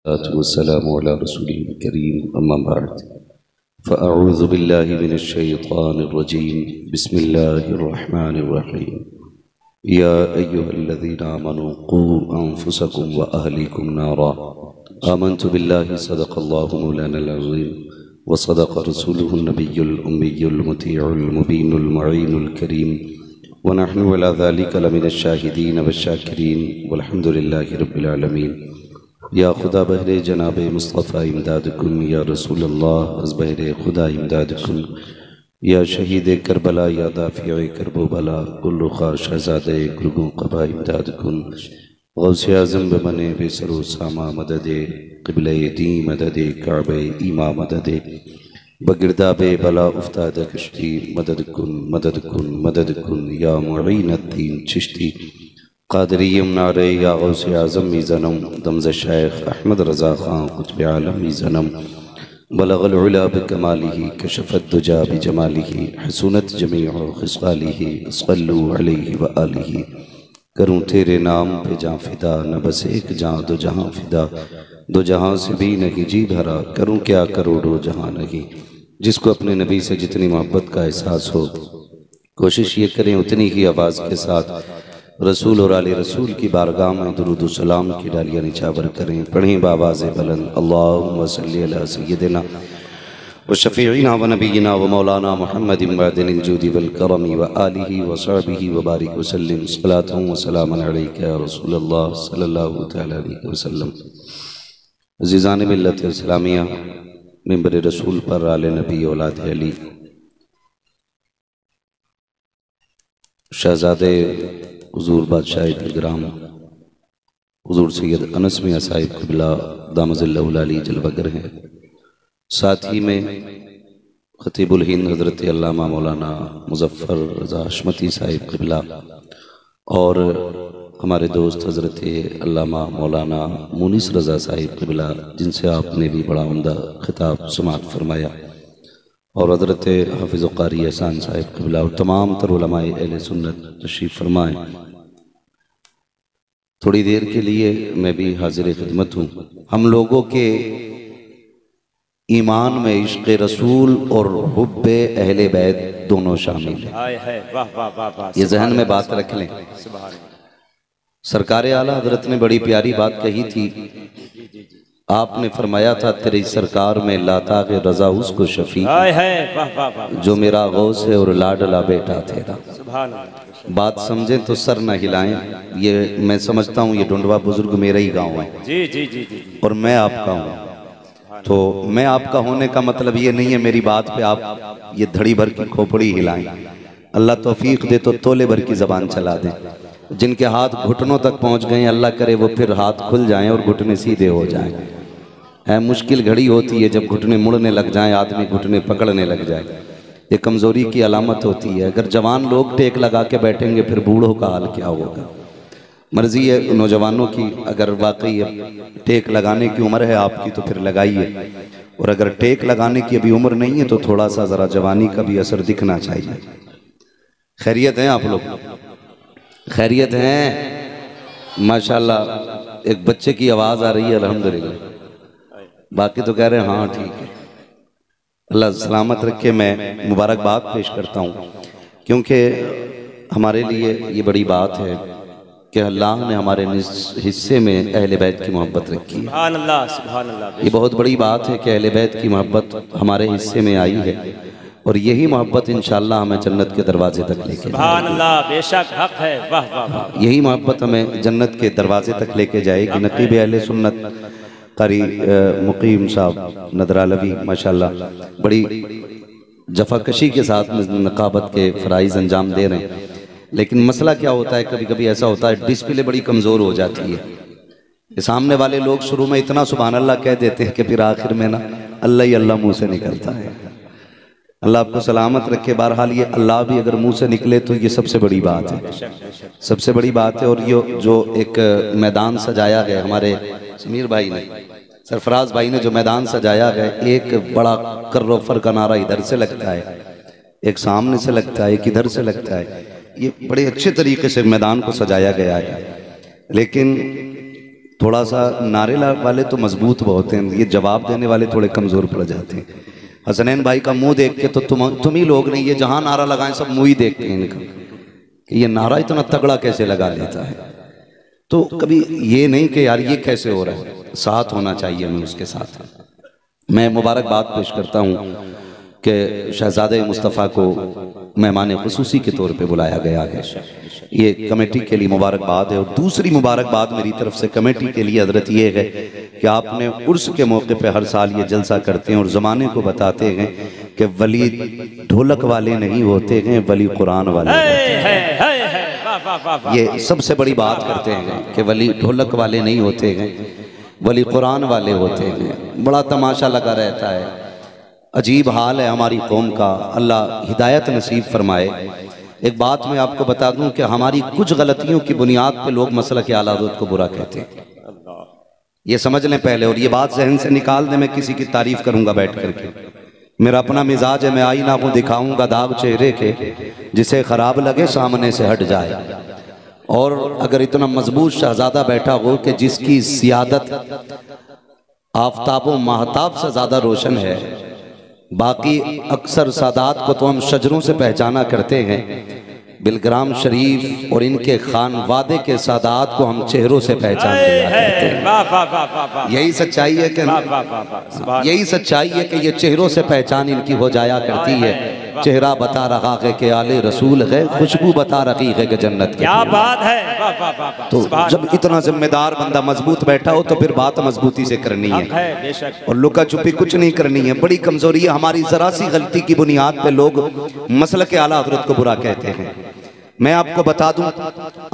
वस्सलामु अला रसूलिल करीम अम्मा बाद फ़अऊज़ु बिल्लाहि मिनश शैतानिर रजीम बिस्मिल्लाहिर रहमानिर रहीम या अय्युहल्लज़ीना आमनू क़ू अन्फुसकुम व अहलीकुम नारा आमन्तु बिल्लाहि सदक़ल्लाहु मौलानल अज़ीम व सदक़ रसूलुहुन नबियुल उम्मियुल मुतीउल मुबीनुल मुईनुल करीम व नहनु अला ज़ालिका लमिनश शाहिदीन वश्शाकिरीन वल्हम्दुलिल्लाहि रब्बिल आलमीन। या खुदा बहरे जनाब मुस्तफ़ा इमदादकुन या रसूल अल्लाह अज़ बहरे खुदा इमदादकुन या शहीद करबला या दाफ़िए करबोबला कुल्लु ख़ा शहज़ादे गुरगो क़बा इमदादकुन गौसे आज़म बने बेसरो सामा मददे क़िबले दी मददे काबे ईमा मददे बगिरदाबे बला उफ्ताद कश्ती मददकुन मददकुन मददकुन या मुईनुद्दीन चिश्ती क़ादरियम नारे या गौसे आज़म मीज़नम दमज़ शेख अहमद रज़ा ख़ान क़ुत्ब आलम मीज़नम बलग़ल उला बिकमालिही कशफ़त दुजा बिजमालिही हसूनत जमीअ ख़िसालिही सल्लु अलैहि व आलिही। करूँ तेरे नाम पे जाँ फ़िदा न बस एक जाँ दो जहाँ फ़िदा दो जहाँ से भी नहीं जी भरा करूँ क्या करोड़ों जहाँ नहीं। जिसको अपने नबी से जितनी मोहब्बत का एहसास हो कोशिश ये करें उतनी ही आवाज़ के साथ रसूल और आले रसूल की बारगाह में दुरूद सलाम की डालियाँ निछावर करें। पढ़ें बावाज़ बुलंद अल्लाहुम्मा सल्ली अला सय्यदिना व शफ़ीइना व नबीना व मौलाना मुहम्मदिन वादिल जूदी वल करमी व आलिही व सहबिही व बारिक वसल्लिम सलातुन व सलामुन अलैका या रसूल अल्लाह सल्लल्लाहु तआला अलैहि वसल्लम। अज़ीज़ान मिल्लत इस्लामिया मिंबर रसूल पर आले नबी औलाद अली शहज़ादे हुज़ूर बादशाह ग्राम हुज़ूर सैयद अनस मियां साहिब क़िबला दामज़िल्लहुल अली जलवगर हैं। साथ ही में ख़तीबुल हिंद हज़रत अल्लामा मौलाना मुज़फ़्फ़र रज़ा हशमती साहिब क़िबला और हमारे दोस्त हज़रत अल्लामा मौलाना मुनीस रज़ा साहिब क़िबला जिनसे आपने भी बड़ा उम्दा खिताब समाअत फरमाया और हज़रत हाफ़िज़ क़ारी एहसान साहिब क़िबला और तमाम तर उलमाए अहले सुन्नत तशरीफ़ फरमाएँ। थोड़ी देर के लिए मैं भी हाजिर खिदमत हूँ। हम लोगों के ईमान में इश्क़ रसूल और हुब्बे अहले बैत दोनों शामिल हैं। ये जहन में बात रख लें। सरकार आला हज़रत ने बड़ी प्यारी बात कही थी। आपने फरमाया था तेरी सरकार में लाता के रजा उसको शफी जो मेरा गौस है और लाडला बेटा तेरा। बात समझें तो सर न हिलाएं। ये मैं समझता हूँ ये ढूंढवा बुजुर्ग मेरा ही गांव है जी जी जी जी और मैं आपका हूँ। तो मैं आपका होने का मतलब ये नहीं है मेरी बात पे आप ये धड़ी भर की खोपड़ी हिलाएं। अल्लाह तौफीक दे तो तोले भर की जबान चला दे। जिनके हाथ घुटनों तक पहुँच गए अल्लाह करे वो फिर हाथ खुल जाएं और घुटने सीधे हो जाएं। है मुश्किल घड़ी होती है जब घुटने मुड़ने लग जाएं आदमी घुटने पकड़ने लग जाए। ये कमज़ोरी की अलामत होती है। अगर जवान लोग टेक लगा के बैठेंगे फिर बूढ़ों का हाल क्या होगा। मर्जी है नौजवानों की अगर वाकई टेक लगाने की उम्र है आपकी तो फिर लगाइए और अगर टेक लगाने की अभी उम्र नहीं है तो थोड़ा सा ज़रा जवानी का भी असर दिखना चाहिए। खैरियत हैं आप लोग? खैरियत हैं माशाल्लाह। एक बच्चे की आवाज़ आ रही है अल्हम्दुलिल्लाह। बाकी तो कह रहे हैं हाँ ठीक है। अल्लाह सलामत रखे। मैं मुबारकबाद पेश करता हूँ क्योंकि हमारे लिए ये बड़ी बात है कि अल्लाह ने हमारे हिस्से में अहले बैत की मोहब्बत रखी है। सुभान अल्लाह, सुभान अल्लाह। ये बहुत बड़ी बात है कि अहले बैत की मोहब्बत हमारे हिस्से में आई है और यही मोहब्बत इंशाअल्लाह हमें जन्नत के दरवाजे तक लेके सुभान अल्लाह बेशक हक है। वाह वाह वाह। यही मोहब्बत हमें जन्नत के दरवाजे तक लेके जाएगी। नकीब अहले सुन्नत कारी मुकीम साहब नदरालवी माशाल्लाह बड़ी जफाकशी के साथ नकाबत के फ़राइज़ अंजाम दे रहे हैं। लेकिन मसला क्या होता है कभी कभी ऐसा होता है डिस्प्ले बड़ी कमज़ोर हो जाती है। सामने वाले लोग शुरू में इतना सुभान अल्लाह कह देते हैं कि फिर आखिर में ना अल्लाह ही अल्लाह मुँह से निकलता है। अल्लाह आपको सलामत रखे। बहरहाल ये अल्लाह भी अगर मुँह से निकले तो ये सबसे बड़ी बात है, सबसे बड़ी बात है। और ये जो एक मैदान सजाया गया हमारे समीर भाई ने सरफराज भाई ने जो मैदान सजाया गया एक बड़ा कर्रोफर का नारा इधर से लगता है एक सामने से लगता है एक इधर से लगता है। ये बड़े अच्छे तरीके से मैदान को सजाया गया है। लेकिन थोड़ा सा नारे वाले तो मजबूत बहुत हैं, ये जवाब देने वाले थोड़े कमज़ोर पड़ जाते हैं। हसनैन भाई का मुंह देख के तो तुम ही लोग नहीं, ये जहाँ नारा लगाएं सब मुंह ही देखते हैं इनका कि ये नारा इतना तगड़ा कैसे लगा लेता है। तो कभी ये नहीं कि यार ये कैसे हो रहा है, साथ होना चाहिए हमें उसके साथ। मैं मुबारकबाद पेश करता हूँ कि शहजादे मुस्तफ़ा को मेहमान खुसूसी के तौर पे बुलाया गया है। ये कमेटी के लिए मुबारकबाद है। और दूसरी मुबारकबाद मेरी तरफ से कमेटी के लिए हजरत ये है कि आपने उर्स के मौके पे हर साल ये जलसा करते हैं और ज़माने को बताते हैं कि वली ढोलक वाले नहीं होते हैं, वली कुरान वाले हैं। ये सबसे बड़ी बात करते हैं कि वली ढोलक वाले नहीं होते हैं, वली कुरान वाले होते हैं। बड़ा तमाशा लगा रहता है, अजीब हाल है हमारी कौम का। अल्लाह हिदायत नसीब फरमाए। एक बात मैं आपको बता दूं कि हमारी कुछ गलतियों की बुनियाद पे लोग मसलक के आला हज़रत को बुरा कहते हैं, ये समझ लें पहले। और ये बात जहन से निकाल दें, मैं किसी की तारीफ करूंगा बैठ करके, मेरा अपना मिजाज है, मैं आईना को दिखाऊंगा दाग चेहरे के, जिसे खराब लगे सामने से हट जाए। और अगर इतना मजबूत शहजादा बैठा हो कि जिसकी सियादत आफताब व महताब से ज़्यादा रोशन है, बाकी अक्सर सादात को तो हम शजरों से पहचाना करते हैं, बिलग्राम शरीफ और इनके खानवादे के सादात को हम चेहरों से पहचान करते हैं। यही सच्चाई है कि यही सच्चाई है कि ये चेहरों से पहचान इनकी हो जाया करती है। चेहरा बता रहा है कि आले रसूल है, खुशबू बता रही है कि जन्नत। क्या बात है। तो जब इतना जिम्मेदार बंदा मजबूत बैठा हो तो फिर बात मजबूती से करनी है और लुका छुपी कुछ नहीं करनी है। बड़ी कमजोरी है हमारी, जरा सी गलती की बुनियाद पे लोग मसलक के आला हज़रत को बुरा कहते हैं। मैं आपको बता दूं,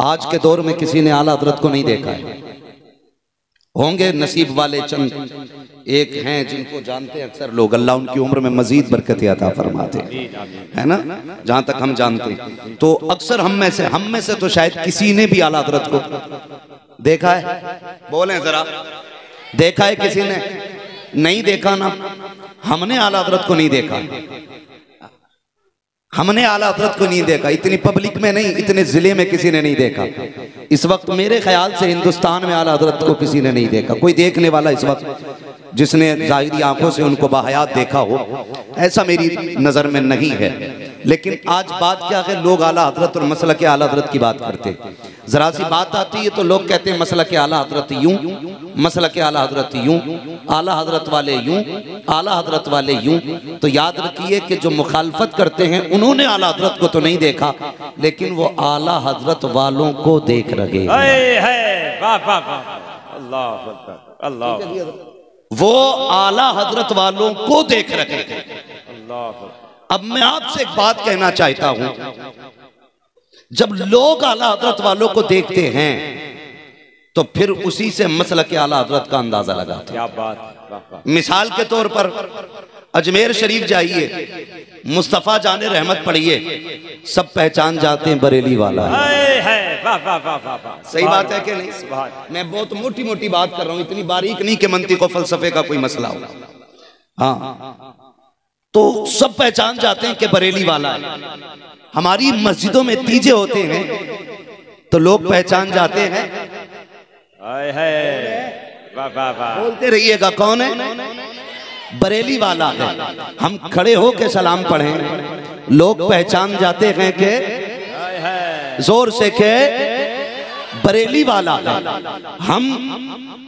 आज के दौर में किसी ने आला हज़रत को नहीं देखा है। होंगे नसीब वाले चंद एक हैं जिनको जानते हैं अक्सर लोग, अल्लाह उनकी उम्र में मजीद बरकत अता फरमाते है ना, जहां तक हम जानते हैं। तो अक्सर हम में से तो शायद किसी ने भी आला हज़रत को देखा है, बोलें जरा, देखा है किसी ने? नहीं देखा ना। हमने आला हज़रत को नहीं देखा, हमने आला हज़रत को नहीं देखा। इतनी पब्लिक में नहीं, इतने जिले में किसी ने नहीं देखा। इस वक्त मेरे ख्याल से हिंदुस्तान में आला हज़रत को किसी ने नहीं देखा। कोई देखने वाला इस वक्त जिसने ज़ाहिरी आंखों से उनको बाहयात देखा हो, ऐसा मेरी नज़र में नहीं है। लेकिन आज बात क्या है, लोग आला हज़रत और मसलक आला हज़रत की बात करते हैं। ज़रा सी बात आती है तो लोग कहते हैं मसलक आला हज़रत यूं, मसलक आला हज़रत यूं, आला हज़रत वाले यूं, आला हज़रत वाले यूं। तो याद रखिए कि जो मुखालफत करते हैं उन्होंने आला हज़रत को तो नहीं देखा, लेकिन वो आला हज़रत वालों को देख रहे हैं। वो आला हज़रत वालों को देख रहे हैं। अब मैं आपसे एक बात कहना चाहता हूं, जब लोग आला हज़रत वालों को देखते हैं तो फिर उसी से मसलक आला हज़रत का अंदाजा लगाते हैं। मिसाल के तौर पर अजमेर शरीफ जाइए, मुस्तफ़ा जाने रहमत पढ़िए, सब पहचान जाते हैं बरेली वाला है। सही बात है कि नहीं? मैं बहुत मोटी मोटी बात कर रहा हूं, इतनी बारीक नहीं कि मंतिक और फलसफे का कोई मसला हो। हाँ, तो सब पहचान जाते हैं कि बरेली वाला है। हमारी मस्जिदों में तीजे होते हैं तो लोग पहचान जाते हैं। बोलते रहिएगा, कौन है? बरेली वाला है। हम खड़े हो के सलाम पढ़ें, लोग पहचान जाते हैं कि जोर से के बरेली वाला है। हम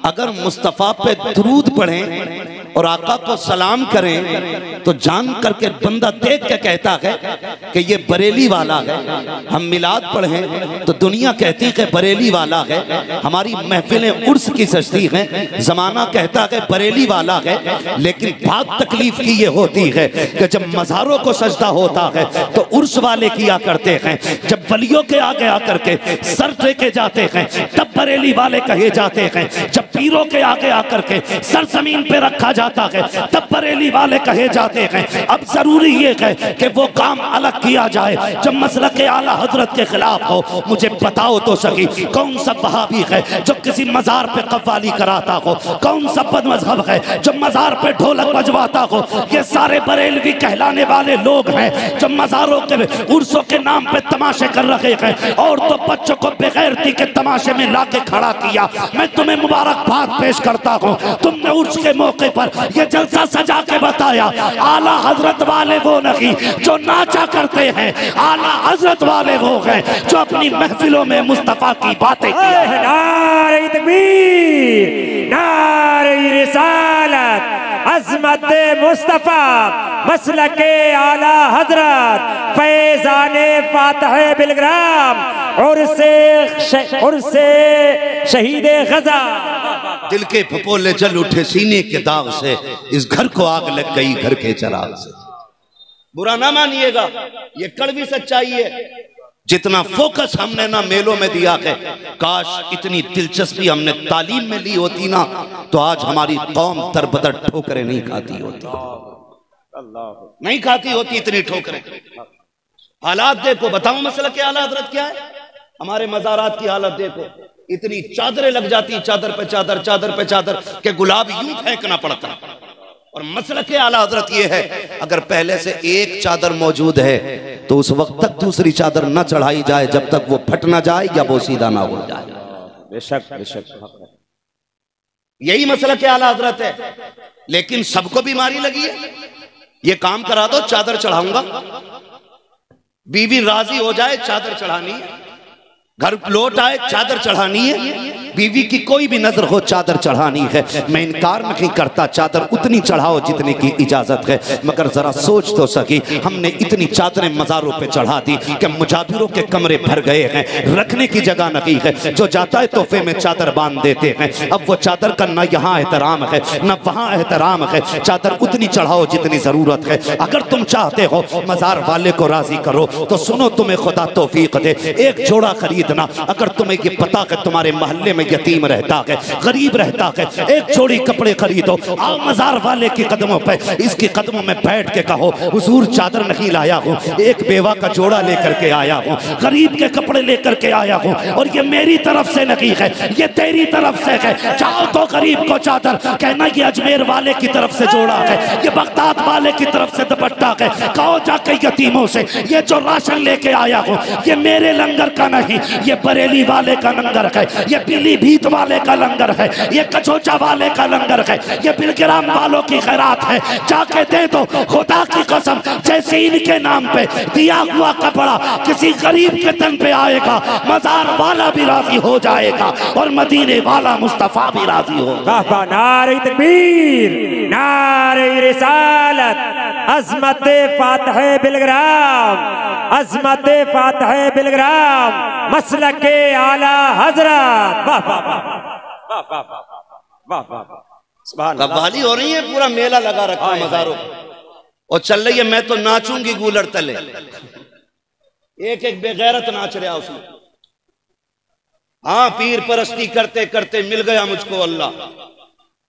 अगर मुस्तफ़ा पे दुरूद पढ़ें और आका को सलाम करें तो जान करके बंदा देख के कहता है कि ये बरेली वाला है। हम मिलाद पढ़ें तो दुनिया कहती है कि बरेली वाला है। हमारी महफिलें उर्स की सजती हैं, जमाना कहता है बरेली वाला है। लेकिन बात तकलीफ की ये होती है कि जब मज़ारों को सजदा होता है तो उर्स वाले किया करते हैं, जब वलियों के आगे आकर के सर टेके जाते हैं तब बरेली वाले कहे जाते हैं, जब पीरों के आगे आकर के सर जमीन पे रखा जाता है तब बरेली वाले कहे जाते हैं। अब जरूरी ये है कि वो काम अलग किया जाए जब मसलक के आला हजरत के खिलाफ हो। मुझे बताओ तो सही, कौन सा वहाबी है जो किसी मजार पे कव्वाली कराता हो? कौन सा बदमज़हब है जो मजार पे ढोलक बजवाता हो? ये सारे बरेलवी कहलाने वाले लोग हैं जो मजारों के उर्सों के नाम पे तमाशे कर रहे हैं और तो बच्चों को बेगैरती के तमाशे में लाके खड़ा किया। मैं तुम्हें मुबारकबाद पेश करता हूँ, तुमने उर्स के मौके पर यह जलसा सजा के बताया। आला हजरत वाले वो नहीं जो नाचा करते हैं, आला हजरत वाले वो हैं जो अपनी महफिलों में मुस्तफा की बातें किया। नारे तकबीर, नारे रिसालत, अज़मत मुस्तफा, मसलके आला हजरत, फैज़ाने फातह बिलग्राम और से शहीदे गजा। दिल के फपोले जल उठे सीने के दाग से, इस घर को आग लग गई घर के चराग से। बुरा ना मानिएगा, ये कड़वी सच्चाई है। जितना फोकस हमने ना मेलों में दिया है, काश इतनी दिलचस्पी हमने तालीम में ली होती ना, तो आज हमारी कौम दरबदर ठोकरें नहीं खाती होती, नहीं खाती होती इतनी ठोकरें। हालात देखो, बताऊं मसला क्या आला हजरत क्या है? हमारे मज़ारात की हालत देखो, इतनी चादरें लग जाती, चादर पे चादर, चादर पे चादर के गुलाब यूं फेंकना पड़ता। और मसला के आला हजरत ये है, अगर पहले से एक चादर मौजूद है तो उस वक्त तक दूसरी चादर न चढ़ाई जाए जब तक वो फट ना जाए या वो सीधा ना हो जाए। बेशक बेशक, यही मसला के आला हजरत है। लेकिन सबको बीमारी लगी है, ये काम करा दो चादर चढ़ाऊंगा, बीवी राजी हो जाए चादर चढ़ानी है, घर लौट आए चादर चढ़ानी है, बीवी की कोई भी नजर हो चादर चढ़ानी है। मैं इनकार नहीं करता, चादर उतनी चढ़ाओ जितने की इजाजत है, मगर जरा सोच तो सकी, हमने इतनी चादरें मज़ारों पे चढ़ा दी कि मुजाबिरों के कमरे भर गए हैं, रखने की जगह नहीं है। जो जाता है तोहफे में चादर बांध देते हैं। अब वो चादर का ना यहाँ एहतराम है ना वहाँ एहतराम है। चादर उतनी चढ़ाओ जितनी जरूरत है। अगर तुम चाहते हो मज़ार वाले को राजी करो तो सुनो, तुम्हें खुदा तौफीक दे, एक जोड़ा खरीदना। अगर तुम्हें ये पता है तुम्हारे मोहल्ले में यतीम रहता है, गरीब रहता है, एक जोड़ी कपड़े खरीदो, आओ मज़ार वाले के कदमों पे, इसके कदमों में बैठ के कहो, हुजूर चादर नहीं लाया हूँ, एक बेवा का जोड़ा लेकर के आया हूँ, गरीब के कपड़े लेकर के आया हूँ, और ये मेरी तरफ से नहीं है, ये तेरी तरफ से है। चाहो तो गरीब को चादर कहना, ये अजमेर वाले की तरफ से जोड़ा है, ये बगदाद वाले की तरफ से दुपट्टा है। कहो जाके यतीमों से, ये जो राशन लेके आया हूँ ये मेरे लंगर का नहीं, ये बरेली वाले का लंगर है, ये पीलीभीत वाले का लंगर है, ये कचौचा वाले का लंगर है, ये बिलग्राम वालों की खैरात है। जाके दे दो, खुदा की कसम, जैसे इनके नाम पे दिया हुआ कपड़ा किसी गरीब के तन पे आएगा, मज़ार वाला भी राजी हो जाएगा और मदीने वाला मुस्तफा भी राजी होगा। नारे तकबीर, नारे रिसालत, अज़मत फातह बिलग्राम, अज़मत फातह बिलग्राम, मसलके आला हजरत। वाह वाह वाह वाह वाह वाह, सुभान अल्लाह। कव्वाली हो रही है, पूरा मेला लगा रखा है मज़ारों और चल रही है, मैं तो नाचूंगी गूलर तले। एक एक बेगैरत नाच रहा उसमें। हाँ, पीर परस्ती करते करते मिल गया मुझको अल्लाह।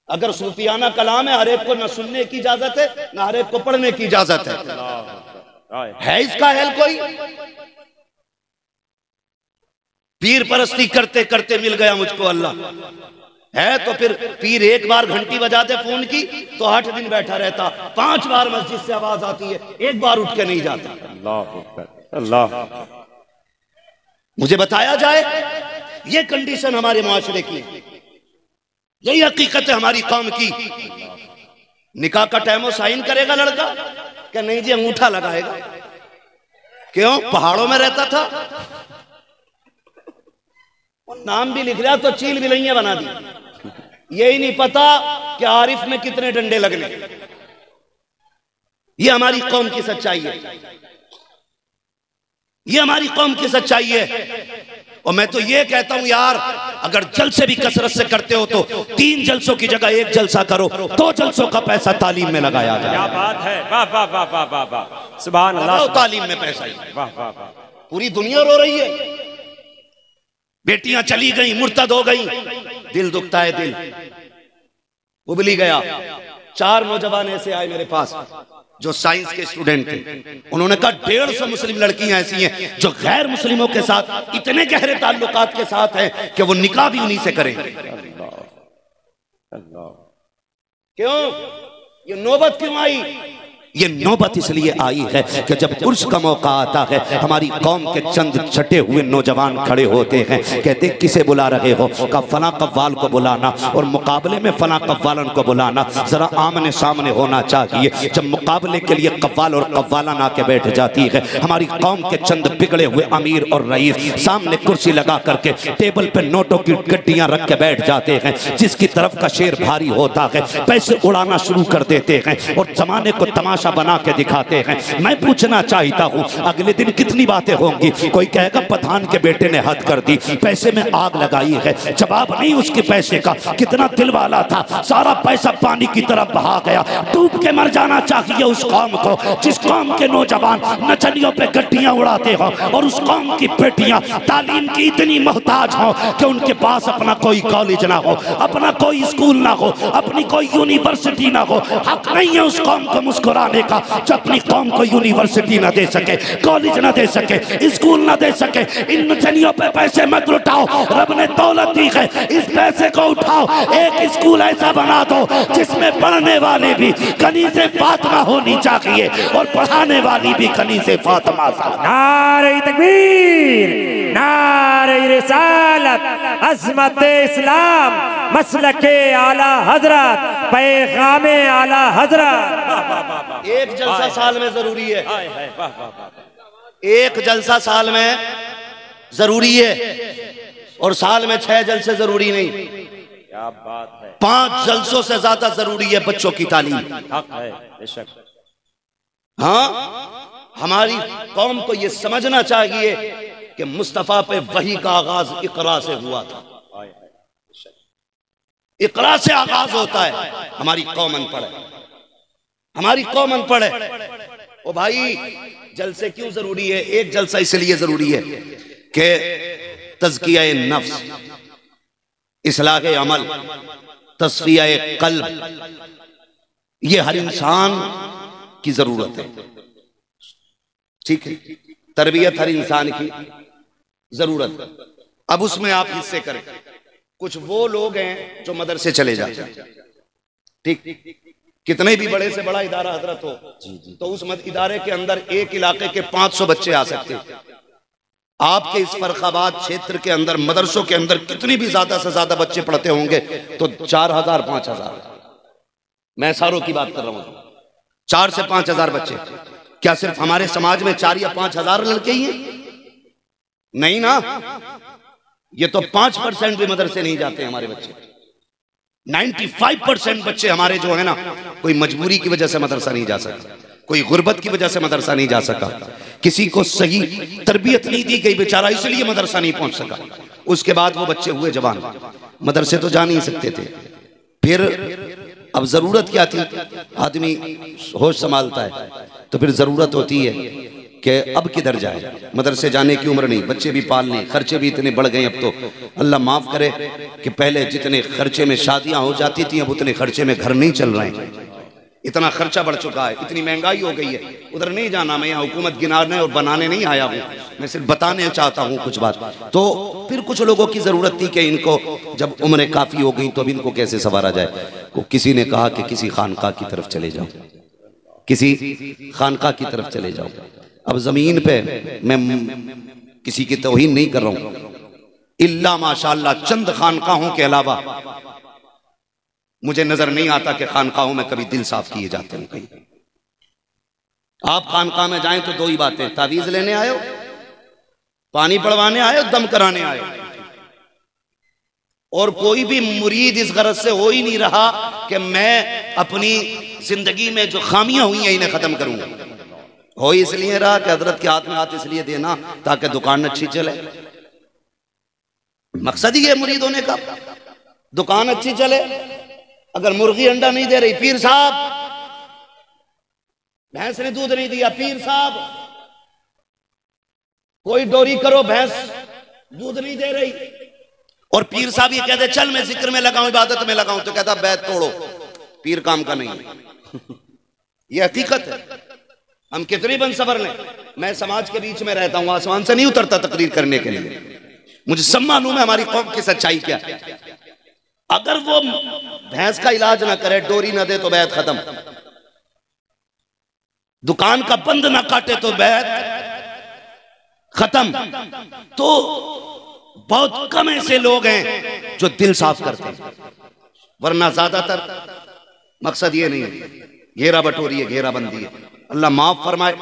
अगर सूफियाना कलाम है, हर एक को न सुनने की इजाजत है न हर एक को पढ़ने की इजाजत है इसका हेल कोई? पीर परस्ती करते करते मिल गया मुझको अल्लाह है, तो फिर पीर एक बार घंटी बजा दे फोन की तो 8 दिन बैठा रहता, 5 बार मस्जिद से आवाज आती है, एक बार उठ के नहीं जाता। अल्लाह, मुझे बताया जाए, ये कंडीशन हमारे मुआशरे की, यही हकीकत है हमारी कौम की। निकाह का टाइम साइन करेगा लड़का क्या? नहीं जी, अंगूठा लगाएगा। क्यों? पहाड़ों में रहता था, नाम भी लिख लिया तो चील बिलैया बना दी। यही नहीं पता कि आरिफ में कितने डंडे लगने। ये हमारी कौम की सच्चाई है, ये हमारी कौम की सच्चाई है। और मैं तो ये कहता हूं यार, अगर जलसे भी कसरत से करते हो तो 3 जलसों की जगह 1 जलसा करो, 2 जलसों का पैसा तालीम में लगाया जाए। क्या बात है, वाह वाह वाह वाह वाह वाह, सुभान अल्लाह। तालीम में पैसा ही, वाह वाह वाह। पूरी दुनिया रो रही है, बेटियां चली गई, मुर्तद हो गई, दिल दुखता है, दिल उबली गया। 4 नौजवान ऐसे आए मेरे पास जो साइंस के स्टूडेंट थे। उन्होंने कहा 150 मुस्लिम लड़कियां ऐसी हैं जो गैर मुस्लिमों के साथ इतने गहरे ताल्लुकात के साथ हैं कि वो निकाह भी उन्हीं से करें। क्यों? ये नौबत क्यों आई? ये नौबत इसलिए आई है कि जब उर्स का मौका आता है, हमारी कौम के चंद छटे हुए नौजवान खड़े होते हैं, कहते किसे बुला रहे हो? का फला कव्वाल को बुलाना, और मुकाबले में फला कव्वालन को बुलाना, जरा आमने सामने होना चाहिए। जब मुकाबले के लिए कव्वाल और कव्वालन आके बैठ जाती है, हमारी कौम के चंद बिगड़े हुए अमीर और रईस सामने कुर्सी लगा करके टेबल पे नोटों की गड्डियां रख के बैठ जाते हैं। जिसकी तरफ का शेर भारी होता है पैसे उड़ाना शुरू कर देते हैं और जमाने को तमाशा बना के दिखाते हैं। मैं पूछना चाहता हूँ, अगले दिन कितनी बातें होंगी? कोई कहेगा पठान के बेटे ने हद कर दी, पैसे में आग लगाई है। जवाब नहीं उसके पैसे का, कितना दिल वाला था, सारा पैसा पानी की तरफ बहा गया। डूब के मर जाना चाहिए उस कौम को जिस कौम के नौजवान नचनियों पे गड्डियां उड़ाते हो और उस कौम की बेटियां तालीम की इतनी मोहताज हो कि उनके पास अपना कोई कॉलेज ना हो, अपना कोई स्कूल ना हो, अपनी कोई यूनिवर्सिटी ना हो। हक नहीं है उस कौम को मुस्कुराने का जो अपनी कौम को यूनिवर्सिटी ना दे सके, कॉलेज ना दे सके, स्कूल ना दे सके। इन नचनियों पे पैसे मत लुटाओ, रब ने दौलत दी है, इस पैसे को उठाओ, एक स्कूल ऐसा बना दो जिसमें पढ़ने वाले भी कनीज़े फातिमा होनी चाहिए और पढ़ाने वाली भी कनीज़े फातिमा। नारे तकबीर, नारे रिसालत, अज़मत इस्लाम, मसलके आला हजरत, पैगामे आला हजरत। एक जलसा साल में जरूरी है, एक जलसा साल में जरूरी है और साल में 6 जलसे जरूरी नहीं। क्या बात है। 5 जलसों से ज्यादा जरूरी है बच्चों की तालीम। हक है बेशक। हाँ, हमारी कौम को यह समझना चाहिए कि मुस्तफा पे वही का आगाज इकरा से हुआ था। इकरा से आगाज होता है। हमारी कौम अनपढ़ है, हमारी कौम अनपढ़ है। ओ भाई, जलसे क्यों जरूरी है? एक जलसा इसलिए जरूरी है कि तज़किया नफ्स, इस्लाह अमल, तस्फिया कल्ब, ये हर इंसान की जरूरत है। ठीक है, तरबियत हर इंसान की जरूरत। अब उसमें आप हिस्से करें। कुछ वो लोग हैं जो मदरसे चले जाते हैं, ठीक, कितने भी बड़े से बड़ा इदारा हजरत हो तो उस इदारे के अंदर एक इलाके के 500 बच्चे आ सकते हैं। आपके इस फर्रुखाबाद क्षेत्र के अंदर मदरसों के अंदर कितनी भी ज्यादा से ज्यादा बच्चे पढ़ते होंगे तो 4000 5000। मैं सारों की बात कर रहा हूं, 4 से 5000 बच्चे। क्या सिर्फ हमारे समाज में 4 या 5000 लड़के ही हैं? नहीं ना, ये तो 5% भी मदरसे नहीं जाते हमारे बच्चे। 95% बच्चे हमारे जो है ना, कोई मजबूरी की वजह से मदरसा नहीं जा सका, कोई गुर्बत की वजह से मदरसा नहीं जा सका, किसी को सही तरबियत नहीं दी गई बेचारा इसलिए मदरसा नहीं पहुंच सका। उसके बाद वो बच्चे हुए जवान, मदरसे तो जा नहीं सकते थे। फिर अब जरूरत क्या थी? आदमी होश संभालता है तो फिर जरूरत होती है कि अब किधर जाए। मदरसे जाने की उम्र नहीं, बच्चे भी पालने, खर्चे भी इतने बढ़ गए। अब तो अल्लाह माफ करे कि पहले जितने खर्चे में शादियां हो जाती थी अब उतने खर्चे में घर नहीं चल रहे हैं। इतना खर्चा बढ़ चुका है, इतनी महंगाई हो गई है। उधर नहीं जाना, मैं यहाँ हुकूमत गिनाने और बनाने नहीं आया हूँ, मैं सिर्फ बताने चाहता हूँ कुछ बात। तो फिर कुछ लोगों की जरूरत थी कि इनको जब उम्र काफी हो गई तो अब इनको कैसे संवारा जाए। तो किसी ने कहा कि किसी खानका की तरफ चले जाओ, किसी खानका की तरफ चले जाओ। अब जमीन पे मैं किसी की तौहीन नहीं कर रहा हूं, इल्ला माशाअल्लाह चंद खानकाहों के अलावा मुझे नजर नहीं आता कि खानकाहों में कभी दिल साफ किए जाते हैं। कहीं आप खानका में जाएं तो 2 ही बातें, तावीज लेने आए हो, पानी पड़वाने आए हो, दम कराने आए हो। और कोई भी मुरीद इस गरज से हो ही नहीं रहा कि मैं अपनी जिंदगी में जो खामियां हुई हैं इन्हें खत्म करूंगा। हो इसलिए रहा कि हजरत के हाथ में हाथ इसलिए देना ताकि दुकान अच्छी चले। मकसद ही है मुरीद होने का, दुकान अच्छी चले। अगर मुर्गी अंडा नहीं दे रही, पीर साहब भैंस ने दूध नहीं दिया, पीर साहब कोई डोरी करो, भैंस दूध नहीं दे रही, और पीर साहब ये कहते चल मैं जिक्र में लगाऊं, इबादत में लगाऊं, तो कहता बैत तोड़ो, पीर काम का नहीं है। ये हकीकत है। हम कितनी बन सबर लें। मैं समाज के बीच में रहता हूं, आसमान से नहीं उतरता तकरीर करने के लिए, मुझे सब मालूम है हमारी कौम की सच्चाई क्या है। अगर वो भैंस का इलाज ना करे, डोरी ना दे तो बैत खत्म। दुकान का बंद ना काटे तो बैत खत्म। तो बहुत कम ऐसे लोग हैं जो दिल साफ करते हैं, वरना ज्यादातर मकसद ये नहीं है घेरा बटोरी है, घेरा बंदी है। अल्लाह माफ फरमाए।